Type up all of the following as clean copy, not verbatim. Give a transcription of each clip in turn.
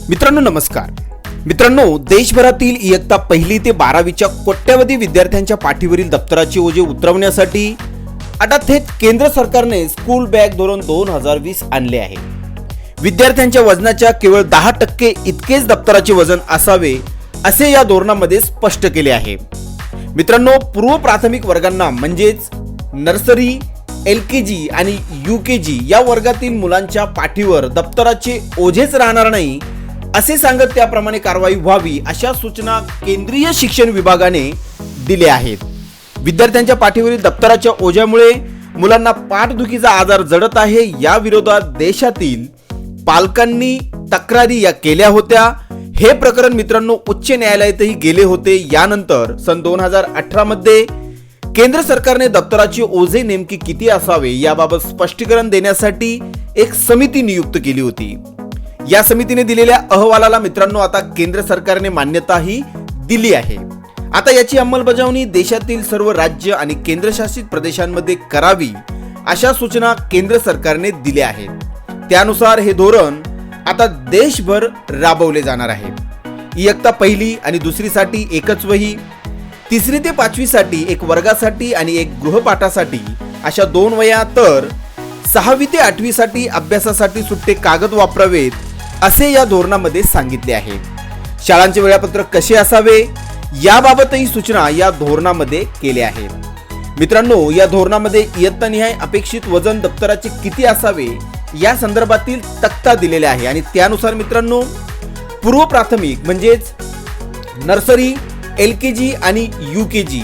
मित्रांनो नमस्कार। मित्रांनो, देशभरातील इयत्ता पहिली ते 12वीच्या कोट्यवधी विद्यार्थ्यांच्या पाठीवरील दप्तराचे ओझे उतरवण्यासाठी आता थेट केंद्र सरकारने स्कूल बॅग धोरण 2020 आणले आहे। विद्यार्थ्यांच्या वजनाच्या केवळ 10% इतकेच दप्तराचे वजन असावे असे या धोरणामध्ये स्पष्ट केले आहे। मित्रांनो, पूर्व प्राथमिक वर्गांना म्हणजेच नर्सरी, LKG आणि UKG या वर्गातील मुलांच्या पाठीवर दप्तराचे ओझेच राहणार नाही असे सांगत त्याप्रमाणे कारवाई व्हावी अशा सूचना केंद्रीय शिक्षण विभागाने दिल्या आहेत। विद्यार्थ्यांच्या पाठीवरील दप्तराच्या ओझ्यामुळे मुलांना पाठदुखीचा आजार जडत आहे, या विरोधात देशातील पालकांनी तक्रारी केल्या होत्या। हे प्रकरण मित्रांनो उच्च न्यायालयातही गेले होते। यानंतर सन 2018 मध्ये केंद्र सरकारने दप्तराचे ओझे नेमके किती असावे याबाबत स्पष्टीकरण देण्यासाठी एक समिती नियुक्त केली होती। या समितीने दिलेल्या अहवालाला मित्रांनो आता केंद्र सरकारने मान्यताही दिली आहे। आता याची अंमलबजावणी देशातील सर्व राज्य आणि केंद्रशासित प्रदेशांमध्ये करावी अशा सूचना केंद्र सरकारने दिल्या आहेत। त्यानुसार हे धोरण आता देशभर राबवले जाणार आहे। इयत्ता पहिली आणि दुसरीसाठी एकच वही, तिसरी ते पाचवीसाठी एक वर्गासाठी आणि एक गृहपाठासाठी अशा 2 वह्या, तर 6वी ते 8वी साठी अभ्यासासाठी सुट्टे कागद वापरावेत असे या धोरणामध्ये सांगितले आहे। शाळांचे वेळापत्रक कसे असावे याबाबतही सूचना या धोरणामध्ये केल्या आहेत। मित्रांनो, या धोरणामध्ये इयत्तानिहाय अपेक्षित वजन दप्तराचे किती असावे या संदर्भातील तक्ता दिलेला आहे आणि त्यानुसार मित्रांनो पूर्व प्राथमिक म्हणजेच नर्सरी, LKG आणि UKG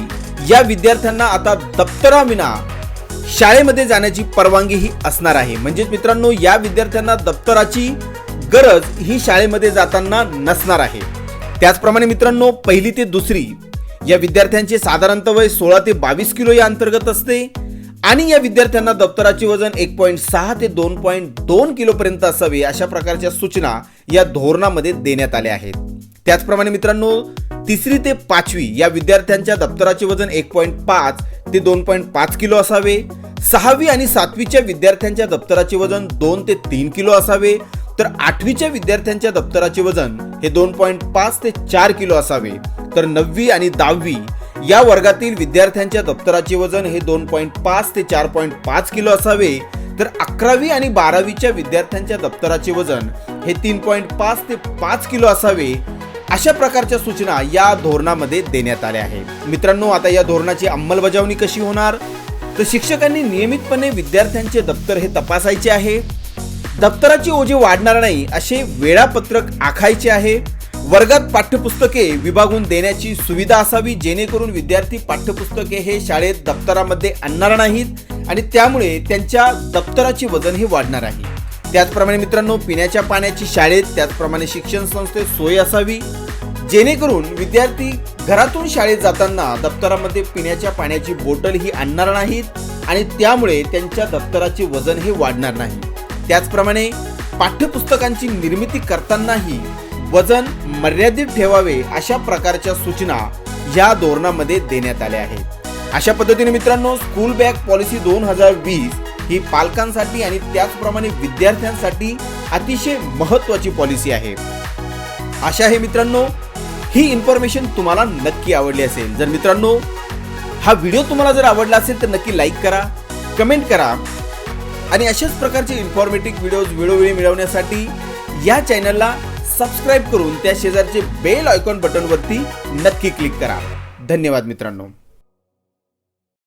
या विद्यार्थ्यांना आता दप्तराविना शाळेमध्ये जाण्याची परवानगी ही असणार आहे। म्हणजे मित्रांनो या विद्यार्थ्यांना दप्तराची गरज ही शाळेमध्ये जाताना नसणार आहे। त्याचप्रमाणे मित्रांनो पहिली ते दुसरी या विद्यार्थ्यांचे साधारणतः वय 16 ते 22 किलो या अंतर्गत असते आणि या विद्यार्थ्यांना दप्तराचे वजन 1.6 ते 2.2 किलो पर्यंत असावे अशा प्रकारच्या सूचना या धोरणामध्ये देण्यात आल्या आहेत। त्याचप्रमाणे मित्रांनो तिसरी ते 5वी या विद्यार्थ्यांच्या दप्तराचे वजन 1.5 ते 2.5 किलो असावे। 6वी आणि 7वीच्या विद्यार्थ्यांच्या दप्तराचे वजन 2 ते 3 किलो असावे, तर 8वीच्या विद्यार्थ्यांच्या दप्तराचे वजन हे 2.5 ते 4 किलो असावे। तर 9वी आणि 10वी या वर्गातील विद्यार्थ्यांच्या दप्तराचे वजन हे 2.5 ते 4.5 किलो असावे, तर 11वी आणि 12वीच्या विद्यार्थ्यांच्या दप्तराचे वजन हे 3.5 ते 5 किलो असावे अशा प्रकारच्या सूचना या धोरणामध्ये देण्यात आल्या आहेत। मित्रांनो, आता या धोरणाची अंमलबजावणी कशी होणार, तर शिक्षकांनी नियमितपणे विद्यार्थ्यांचे दप्तर हे तपासायचे आहे। दप्तराचे ओझे वाढणार नाही असे वेळापत्रक आखायचे आहे। वर्गात पाठ्यपुस्तके विभागून देण्याची सुविधा असावी, जेणेकरून विद्यार्थी पाठ्यपुस्तके हे शाळेत दप्तरामध्ये आणणार नाहीत आणि त्यामुळे त्यांच्या दप्तराचे वजन हे वाढणार आहे। त्याचप्रमाणे मित्रांनो पिण्याच्या पाण्याची शाळेत त्याचप्रमाणे शिक्षण संस्थेत सोय असावी, जेणेकरून विद्यार्थी घरातून शाळेत जाताना दप्तरामध्ये पिण्याच्या पाण्याची बॉटल ही आणणार नाहीत आणि त्यामुळे त्यांच्या दप्तराचे वजन हे वाढणार नाही। त्याचप्रमाणे पाठ्यपुस्तकांची निर्मिती करतानाही वजन मर्यादित ठेवावे अशा प्रकारच्या सूचना या धोरणामध्ये देण्यात आल्या आहेत। अशा पद्धतीने मित्रांनो स्कूल बॅग पॉलिसी 2020 ही पालकांसाठी आणि त्याचप्रमाणे विद्यार्थ्यांसाठी अतिशय महत्त्वाची पॉलिसी आहे। आशा आहे मित्रांनो ही इन्फॉर्मेशन तुम्हाला नक्की आवडली असेल। जर मित्रांनो हा व्हिडिओ तुम्हाला जर आवडला असेल तर नक्की लाईक करा, कमेंट करा आणि अशाच प्रकारचे इन्फॉर्मेटिव्ह व्हिडिओज वेळोवेळी मिळवण्यासाठी या चॅनलला सबस्क्राईब करून त्या शेजारचे बेल आयकॉन बटनवरती नक्की क्लिक करा। धन्यवाद मित्रांनो।